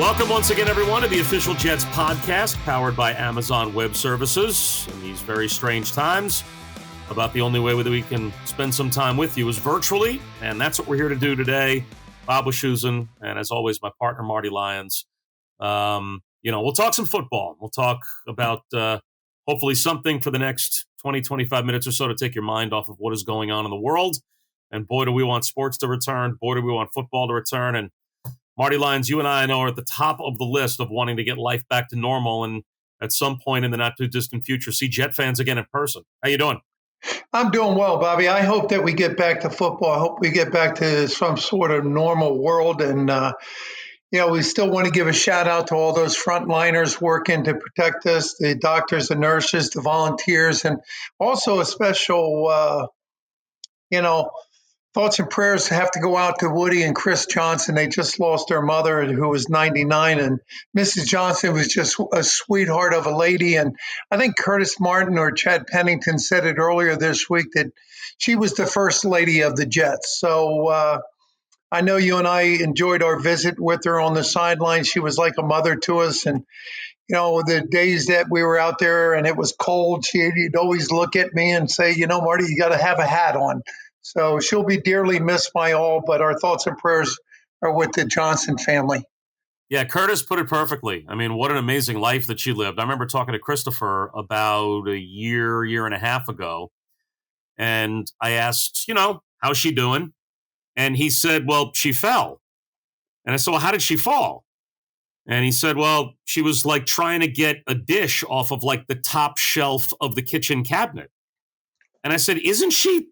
Welcome once again, everyone, to the official Jets podcast powered by Amazon Web Services. In these very strange times, about the only way that we can spend some time with you is virtually, and that's what we're here to do today. Bob Wischusen, and as always, my partner, Marty Lyons. We'll talk some football. We'll talk about hopefully something for the next 20, 25 minutes or so to take your mind off of what is going on in the world. And boy, do we want sports to return. Boy, do we want football to return. And Marty Lyons, you and I know are at the top of the list of wanting to get life back to normal and at some point in the not-too-distant future see Jet fans again in person. How you doing? I'm doing well, Bobby. I hope that we get back to football. I hope we get back to some sort of normal world. And, we still want to give a shout out to all those frontliners working to protect us, the doctors, the nurses, the volunteers, and also a special, thoughts and prayers have to go out to Woody and Chris Johnson. They just lost their mother, who was 99, and Mrs. Johnson was just a sweetheart of a lady. And I think Curtis Martin or Chad Pennington said it earlier this week that she was the first lady of the Jets. So I know you and I enjoyed our visit with her on the sideline. She was like a mother to us. And the days that we were out there and it was cold, she'd always look at me and say, Marty, you got to have a hat on. So she'll be dearly missed by all, but our thoughts and prayers are with the Johnson family. Yeah, Curtis put it perfectly. I mean, what an amazing life that she lived. I remember talking to Christopher about a year and a half ago, and I asked, how's she doing? And he said, well, she fell. And I said, well, how did she fall? And he said, well, she was like trying to get a dish off of like the top shelf of the kitchen cabinet. And I said, isn't she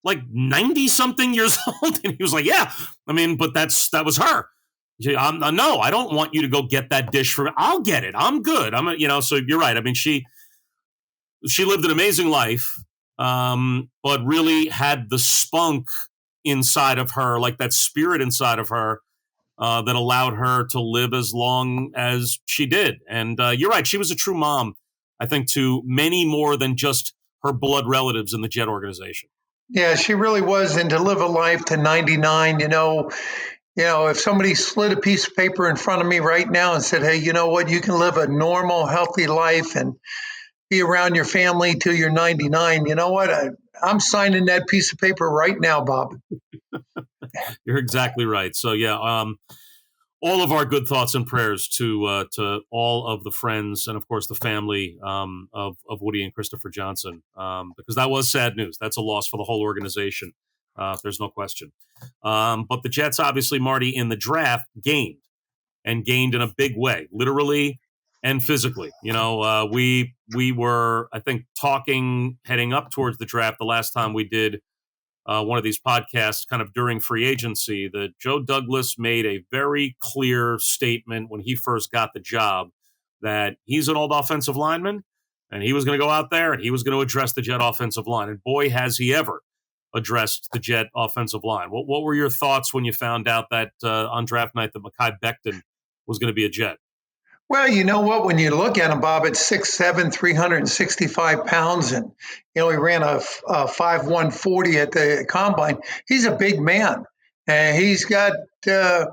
like 90-something years old? And he was like, yeah, I mean, but that was her. No, I don't want you to go get that dish for me. I'll get it. I'm good. So you're right. I mean, she lived an amazing life, but really had the spunk inside of her, like that spirit inside of her that allowed her to live as long as she did. And you're right. She was a true mom, I think, to many more than just her blood relatives in the Jet organization. Yeah, she really was. And to live a life to 99, if somebody slid a piece of paper in front of me right now and said, hey, you know what, you can live a normal, healthy life and be around your family till you're 99, you know what? I'm signing that piece of paper right now, Bob. You're exactly right. So, yeah, all of our good thoughts and prayers to all of the friends and, of course, the family of Woody and Christopher Johnson, because that was sad news. That's a loss for the whole organization. There's no question. But the Jets, obviously, Marty, in the draft gained in a big way, literally and physically. We were, I think, talking heading up towards the draft the last time we did one of these podcasts kind of during free agency, that Joe Douglas made a very clear statement when he first got the job that he's an old offensive lineman and he was going to go out there and he was going to address the Jet offensive line. And boy, has he ever addressed the Jet offensive line. What were your thoughts when you found out that on draft night that Makai Vector was going to be a Jet? Well, you know what? When you look at him, Bob, at 6'7", 365 pounds, and he ran a 5'1" 40 at the combine. He's a big man, and he's got the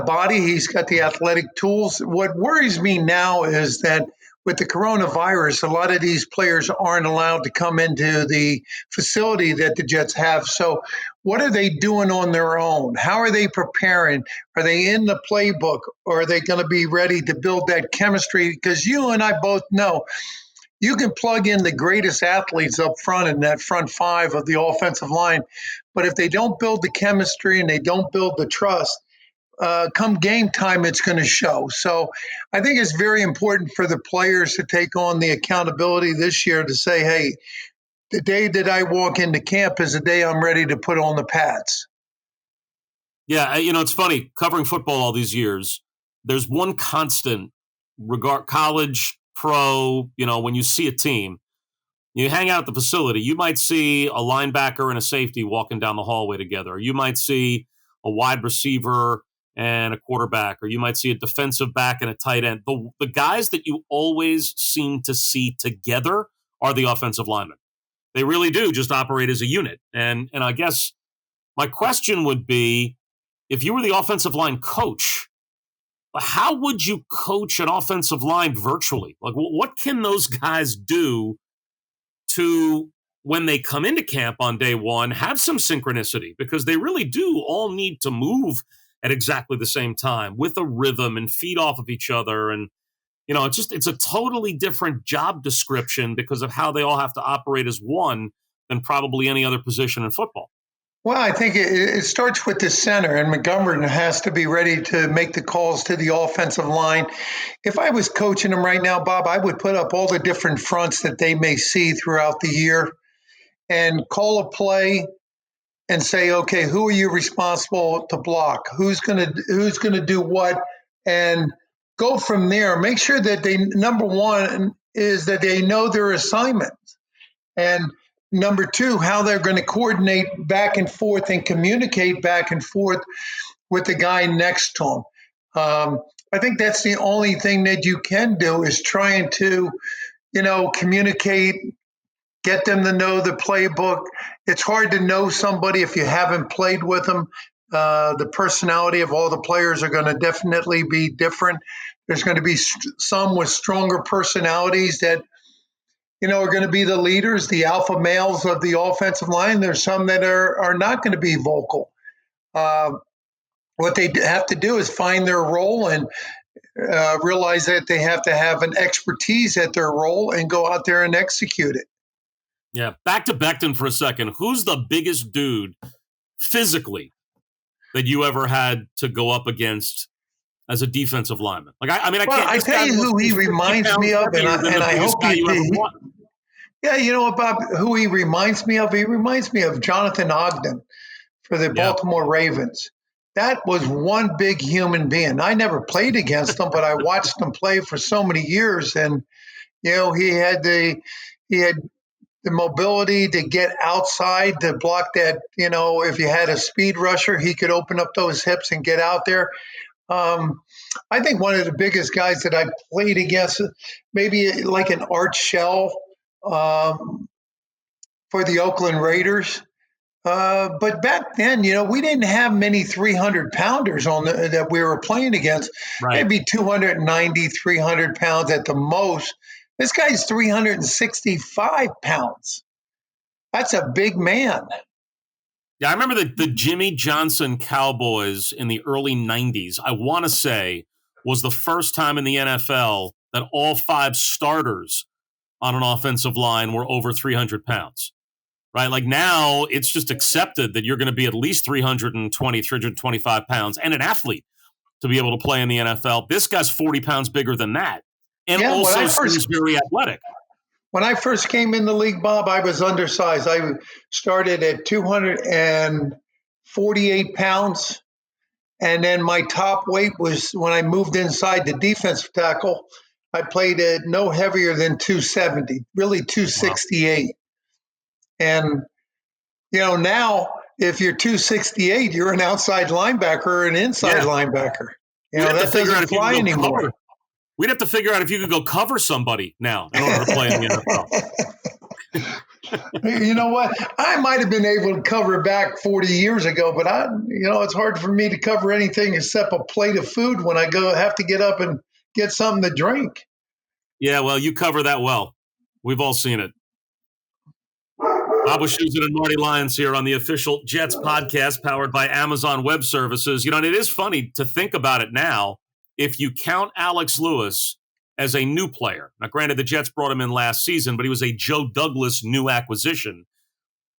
body, he's got the athletic tools. What worries me now is that with the coronavirus, a lot of these players aren't allowed to come into the facility that the Jets have. So what are they doing on their own? How are they preparing? Are they in the playbook, or are they going to be ready to build that chemistry? Because you and I both know you can plug in the greatest athletes up front in that front five of the offensive line, but if they don't build the chemistry and they don't build the trust, come game time, it's going to show. So I think it's very important for the players to take on the accountability this year to say, hey, the day that I walk into camp is the day I'm ready to put on the pads. Yeah, it's funny, covering football all these years, there's one constant, regard college, pro, when you see a team, you hang out at the facility, you might see a linebacker and a safety walking down the hallway together. You might see a wide receiver and a quarterback, or you might see a defensive back and a tight end. The guys that you always seem to see together are the offensive linemen. They really do just operate as a unit. And I guess my question would be, if you were the offensive line coach, how would you coach an offensive line virtually? Like, what can those guys do to, when they come into camp on day one, have some synchronicity? Because they really do all need to move at exactly the same time with a rhythm and feed off of each other. And, it's a totally different job description because of how they all have to operate as one than probably any other position in football. Well, I think it starts with the center, and Montgomery has to be ready to make the calls to the offensive line. If I was coaching them right now, Bob, I would put up all the different fronts that they may see throughout the year and call a play and say, okay, who are you responsible to block? Who's gonna do what? And go from there. Make sure that number one is that they know their assignments. And number two, how they're going to coordinate back and forth and communicate back and forth with the guy next to them. I think that's the only thing that you can do is trying to, communicate, get them to know the playbook. It's hard to know somebody if you haven't played with them. The personality of all the players are going to definitely be different. There's going to be some with stronger personalities that are going to be the leaders, the alpha males of the offensive line. There's some that are not going to be vocal. What they have to do is find their role and realize that they have to have an expertise at their role and go out there and execute it. Yeah. Back to Becton for a second. Who's the biggest dude physically that you ever had to go up against as a defensive lineman? Like, I can't. I tell you who he reminds me of, and I hope you ever won. Yeah, you know what, Bob, who he reminds me of? He reminds me of Jonathan Ogden for the Baltimore Ravens. That was one big human being. I never played against him, but I watched him play for so many years. And, he had the mobility to get outside to block that, if you had a speed rusher, he could open up those hips and get out there. I think one of the biggest guys that I played against, maybe like an Art Shell, for the Oakland Raiders. But back then, we didn't have many 300-pounders that we were playing against. Right. Maybe 290, 300 pounds at the most. This guy's 365 pounds. That's a big man. Yeah, I remember the Jimmy Johnson Cowboys in the early 90s, I want to say, was the first time in the NFL that all 5 starters on an offensive line were over 300 pounds, right? Like now it's just accepted that you're going to be at least 320, 325 pounds and an athlete to be able to play in the NFL. This guy's 40 pounds bigger than that. And also seems very athletic. When I first came in the league, Bob, I was undersized. I started at 248 pounds. And then my top weight was when I moved inside the defensive tackle, I played at no heavier than 270, really 268. Wow. And, now if you're 268, you're an outside linebacker or an inside linebacker. That doesn't fly anymore. We'd have to figure out if you could go cover somebody now in order to play in the NFL. You know what? I might have been able to cover back 40 years ago, but it's hard for me to cover anything except a plate of food when I have to get up and get something to drink. Yeah, well, you cover that well. We've all seen it. Wischusen and Marty Lyons here on the official Jets podcast powered by Amazon Web Services. And it is funny to think about it now. If you count Alex Lewis as a new player, now granted the Jets brought him in last season, but he was a Joe Douglas new acquisition.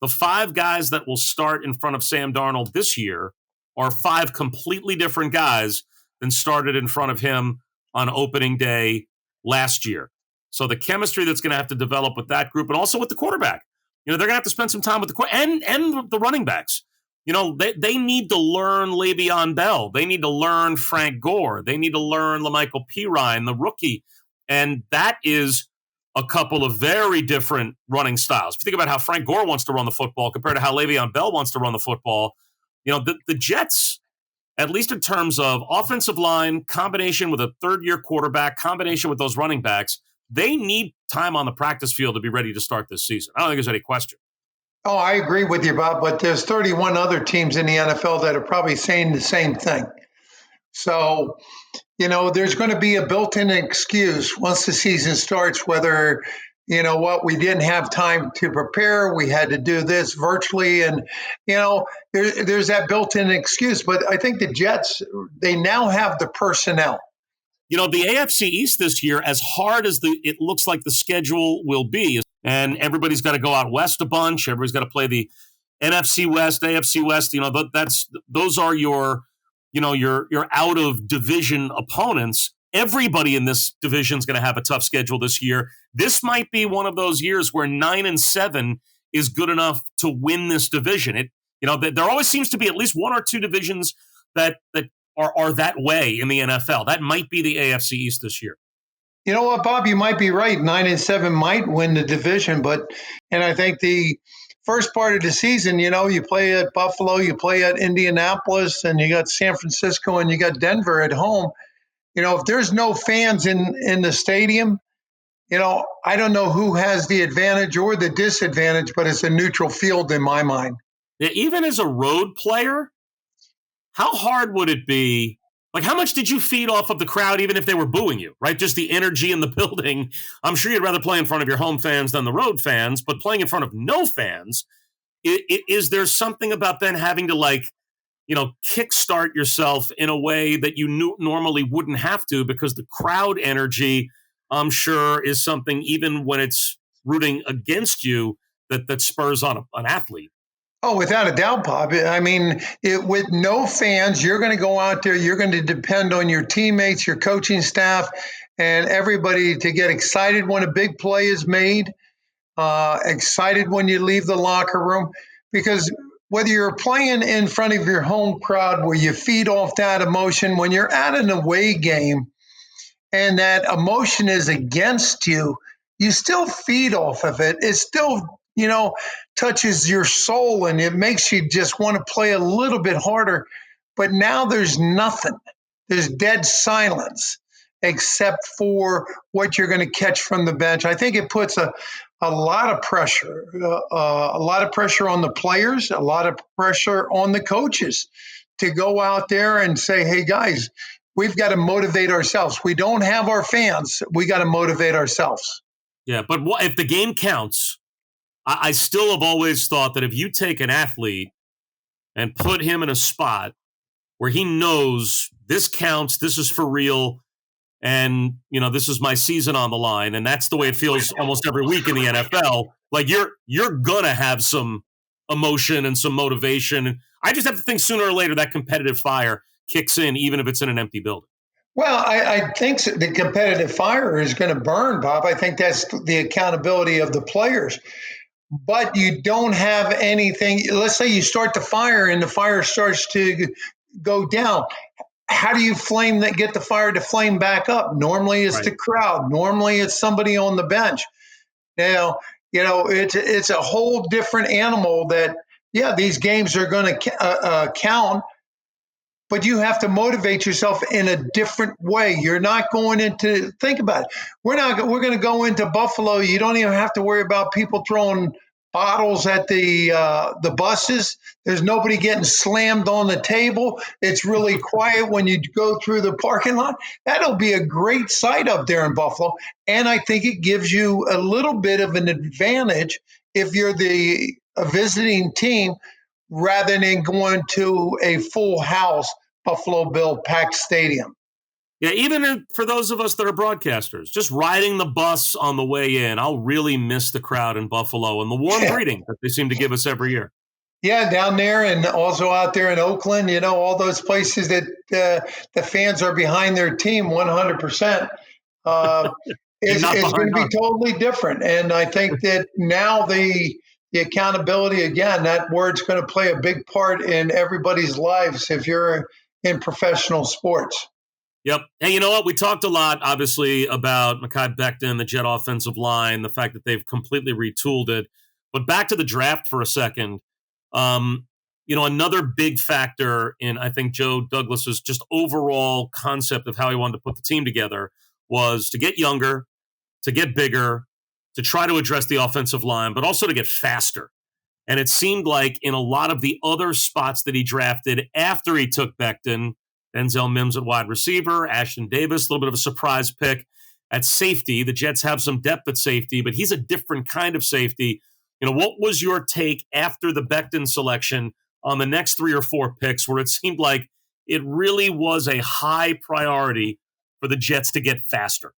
The 5 guys that will start in front of Sam Darnold this year are 5 completely different guys than started in front of him on opening day last year. So the chemistry that's going to have to develop with that group and also with the quarterback, they're going to have to spend some time with the and the running backs. They need to learn Le'Veon Bell. They need to learn Frank Gore. They need to learn LaMichael Pirine, the rookie. And that is a couple of very different running styles. If you think about how Frank Gore wants to run the football compared to how Le'Veon Bell wants to run the football, the Jets, at least in terms of offensive line, combination with a third-year quarterback, combination with those running backs, they need time on the practice field to be ready to start this season. I don't think there's any question. Oh, I agree with you, Bob, but there's 31 other teams in the NFL that are probably saying the same thing. So, There's going to be a built-in excuse once the season starts, whether, we didn't have time to prepare. We had to do this virtually. And, there's that built-in excuse. But I think the Jets, they now have the personnel. The AFC East this year, as hard as it looks like the schedule will be, and everybody's got to go out west a bunch. Everybody's got to play the NFC West, AFC West. Those are your out of division opponents. Everybody in this division is going to have a tough schedule this year. This might be one of those years where 9-7 is good enough to win this division. There always seems to be at least one or two divisions that are that way in the NFL. That might be the AFC East this year. You know what, Bob? You might be right. 9-7 might win the division, and I think the first part of the season, you play at Buffalo, you play at Indianapolis, and you got San Francisco and you got Denver at home. If there's no fans in the stadium, I don't know who has the advantage or the disadvantage, but it's a neutral field in my mind. Yeah, even as a road player, how hard would it be? Like, how much did you feed off of the crowd, even if they were booing you, right? Just the energy in the building. I'm sure you'd rather play in front of your home fans than the road fans, but playing in front of no fans, is there something about then having to kickstart yourself in a way that you normally wouldn't have to, because the crowd energy, I'm sure, is something, even when it's rooting against you, that spurs on an athlete. Oh, without a doubt, Bob. I mean, with no fans, you're going to go out there, you're going to depend on your teammates, your coaching staff, and everybody to get excited when a big play is made, excited when you leave the locker room, because whether you're playing in front of your home crowd where you feed off that emotion, when you're at an away game and that emotion is against you, you still feed off of it. It still, touches your soul, and it makes you just want to play a little bit harder. But now there's nothing. There's dead silence except for what you're going to catch from the bench. I think it puts a lot of pressure, on the players, a lot of pressure on the coaches to go out there and say, hey, guys, we've got to motivate ourselves. We don't have our fans. We got to motivate ourselves. Yeah, but if the game counts, I still have always thought that if you take an athlete and put him in a spot where he knows this counts, this is for real, and this is my season on the line, and that's the way it feels almost every week in the NFL. Like, you're gonna have some emotion and some motivation. I just have to think sooner or later that competitive fire kicks in, even if it's in an empty building. Well, I think the competitive fire is going to burn, Bob. I think that's the accountability of the players. But you don't have anything. Let's say you start the fire and the fire starts to go down. How do you get the fire to flame back up? Normally it's the crowd. Normally it's somebody on the bench. Now, it's a whole different animal that, these games are going to count, but you have to motivate yourself in a different way. You're not going think about it. We're going to go into Buffalo. You don't even have to worry about people throwing bottles at the buses. There's nobody getting slammed on the table. It's really quiet when you go through the parking lot. That'll be a great sight up there in Buffalo. And I think it gives you a little bit of an advantage if you're a visiting team, rather than going to a full house Buffalo Bill packed stadium. Yeah, even for those of us that are broadcasters, just riding the bus on the way in, I'll really miss the crowd in Buffalo and the warm greeting that they seem to give us every year. Yeah, down there, and also out there in Oakland, all those places that the fans are behind their team 100%. It's going to be totally different. And I think that now the accountability, again, that word's going to play a big part in everybody's lives if you're in professional sports. Yep. Hey, you know what? We talked a lot, obviously, about Makai Vector and the Jet offensive line, the fact that they've completely retooled it. But back to the draft for a second. Another big factor in, I think, Joe Douglas's just overall concept of how he wanted to put the team together was to get younger, to get bigger, to try to address the offensive line, but also to get faster. And it seemed like in a lot of the other spots that he drafted after he took Becton, Denzel Mims at wide receiver, Ashton Davis, a little bit of a surprise pick at safety. The Jets have some depth at safety, but he's a different kind of safety. What was your take after the Becton selection on the next 3 or 4 picks where it seemed like it really was a high priority for the Jets to get faster?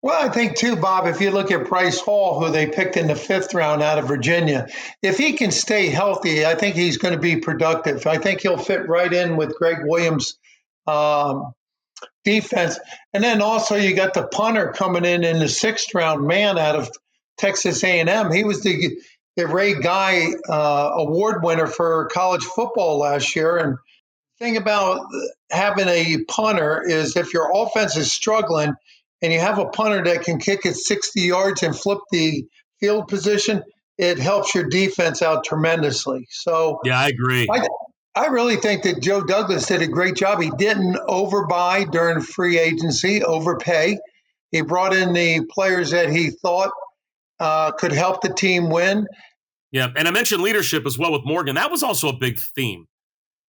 Well, I think too, Bob, if you look at Bryce Hall, who they picked in the 5th round out of Virginia, if he can stay healthy, I think he's going to be productive. I think he'll fit right in with Greg Williams' defense. And then also you got the punter coming in the 6th round, man out of Texas A&M. He was the Ray Guy award winner for college football last year. And the thing about having a punter is if your offense is struggling and you have a punter that can kick it 60 yards and flip the field position, it helps your defense out tremendously. So yeah, I agree. I really think that Joe Douglas did a great job. He didn't overbuy during free agency, overpay. He brought in the players that he thought could help the team win. Yeah, and I mentioned leadership as well with Morgan. That was also a big theme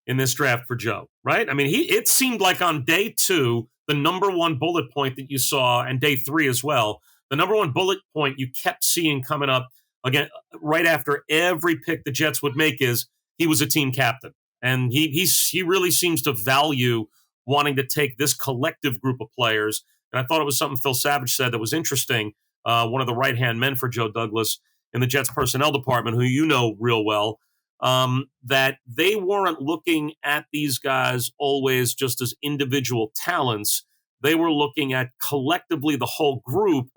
in this draft for Joe, right? I mean, it seemed like on day 2, the number one bullet point that you saw, and day 3 as well, the number one bullet point you kept seeing coming up again right after every pick the Jets would make is he was a team captain. And he really seems to value wanting to take this collective group of players. And I thought it was something Phil Savage said that was interesting. One of the right-hand men for Joe Douglas in the Jets personnel department, who you know real well, that they weren't looking at these guys always just as individual talents. They were looking at collectively the whole group,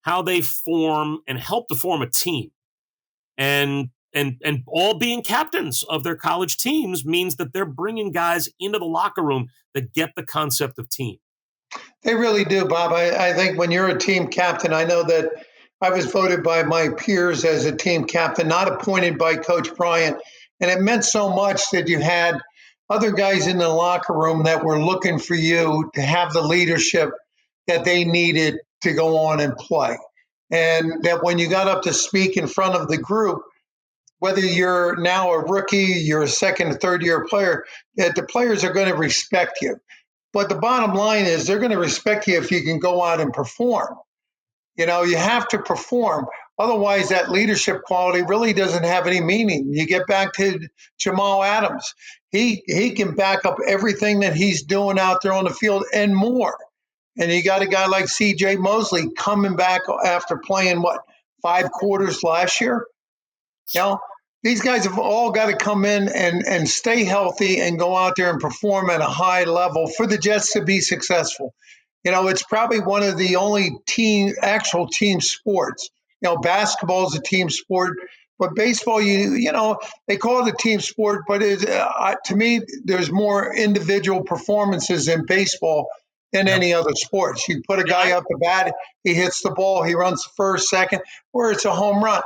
how they form and help to form a team. And all being captains of their college teams means that they're bringing guys into the locker room that get the concept of team. They really do, Bob. I think when you're a team captain, I know that I was voted by my peers as a team captain, not appointed by Coach Bryant. And it meant so much that you had other guys in the locker room that were looking for you to have the leadership that they needed to go on and play. And that when you got up to speak in front of the group, whether you're now a rookie, you're a 2nd or 3rd year player, that the players are going to respect you. But the bottom line is they're going to respect you if you can go out and perform. You have to perform. Otherwise, that leadership quality really doesn't have any meaning. You get back to Jamal Adams. He can back up everything that he's doing out there on the field and more. And you got a guy like C.J. Mosley coming back after playing, 5 quarters last year? These guys have all got to come in and stay healthy and go out there and perform at a high level for the Jets to be successful. It's probably one of the only actual team sports. Basketball is a team sport, but baseball, they call it a team sport, but to me, there's more individual performances in baseball than any other sports. You put a guy up the bat, he hits the ball, he runs first, second, or it's a home run.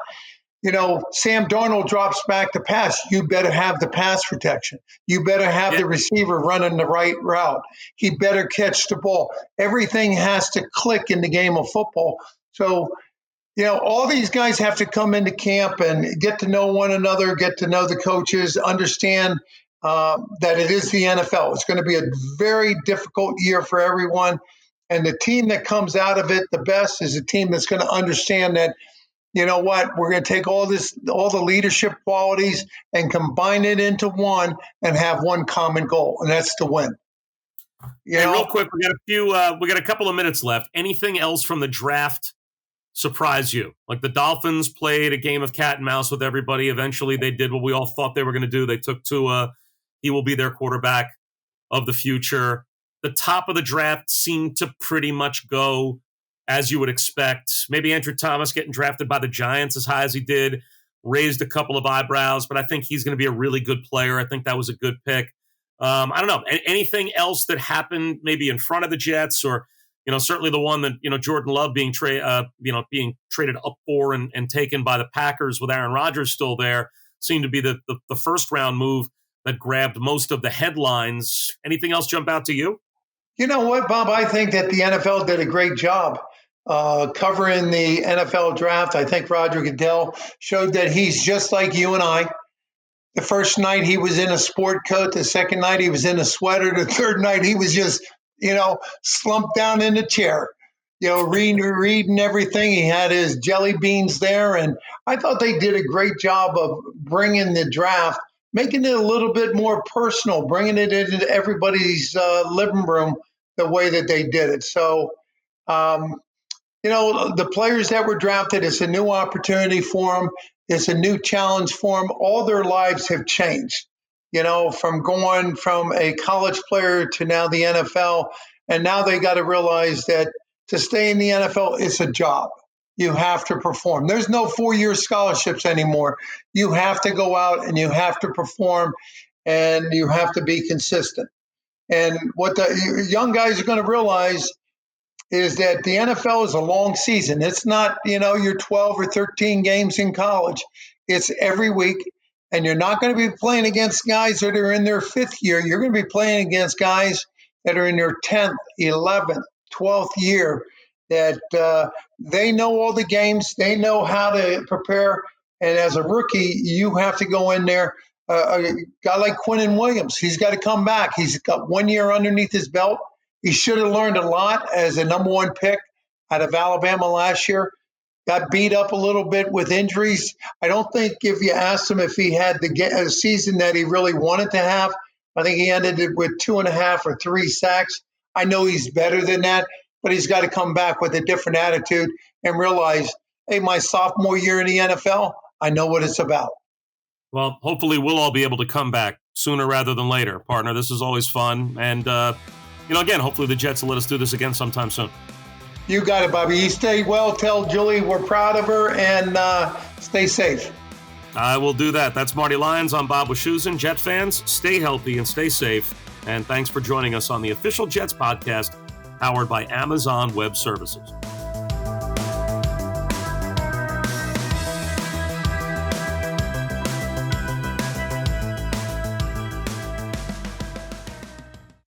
Sam Darnold drops back to pass. You better have the pass protection. You better have the receiver running the right route. He better catch the ball. Everything has to click in the game of football. So, all these guys have to come into camp and get to know one another, get to know the coaches, understand that it is the NFL. It's going to be a very difficult year for everyone. And the team that comes out of it the best is a team that's going to understand that, you know what, we're going to take all the leadership qualities and combine it into one and have one common goal, and that's to win. Real quick, we got a couple of minutes left. Anything else from the draft surprise you? Like the Dolphins played a game of cat and mouse with everybody. Eventually they did what we all thought they were going to do. They took Tua. He will be their quarterback of the future. The top of the draft seemed to pretty much go as you would expect. Maybe Andrew Thomas getting drafted by the Giants as high as he did raised a couple of eyebrows, but I think he's going to be a really good player. I think that was a good pick. I don't know. Anything else that happened maybe in front of the Jets, or certainly the one that Jordan Love being traded up for and taken by the Packers with Aaron Rodgers still there seemed to be the first round move that grabbed most of the headlines. Anything else jump out to you? You know what, Bob? I think that the NFL did a great job covering the NFL draft. I think Roger Goodell showed that he's just like you and I. The first night he was in a sport coat. The second night he was in a sweater. The third night he was just, slumped down in the chair, reading everything. He had his jelly beans there. And I thought they did a great job of bringing the draft, making it a little bit more personal, bringing it into everybody's living room the way that they did it. So, the players that were drafted, it's a new opportunity for them. It's a new challenge for them. All their lives have changed, from going from a college player to now the NFL. And now they got to realize that to stay in the NFL, it's a job. You have to perform. There's no 4-year scholarships anymore. You have to go out and you have to perform and you have to be consistent. And what the young guys are going to realize is that the NFL is a long season. It's not, your 12 or 13 games in college. It's every week. And you're not going to be playing against guys that are in their 5th year. You're going to be playing against guys that are in their 10th, 11th, 12th year, that they know all the games. They know how to prepare. And as a rookie, you have to go in there. A guy like Quinnen Williams, he's got to come back. He's got 1 year underneath his belt. He should have learned a lot as a number 1 pick out of Alabama last year. Got beat up a little bit with injuries. I don't think if you asked him if he had the season that he really wanted to have, I think he ended it with 2.5 or 3 sacks. I know he's better than that, but he's got to come back with a different attitude and realize, hey, my sophomore year in the NFL, I know what it's about. Well, hopefully we'll all be able to come back sooner rather than later, partner. This is always fun. And, again, hopefully the Jets will let us do this again sometime soon. You got it, Bobby. You stay well. Tell Julie we're proud of her and stay safe. I will do that. That's Marty Lyons. I'm Bob Wischusen. Jet fans, stay healthy and stay safe. And thanks for joining us on the official Jets podcast powered by Amazon Web Services.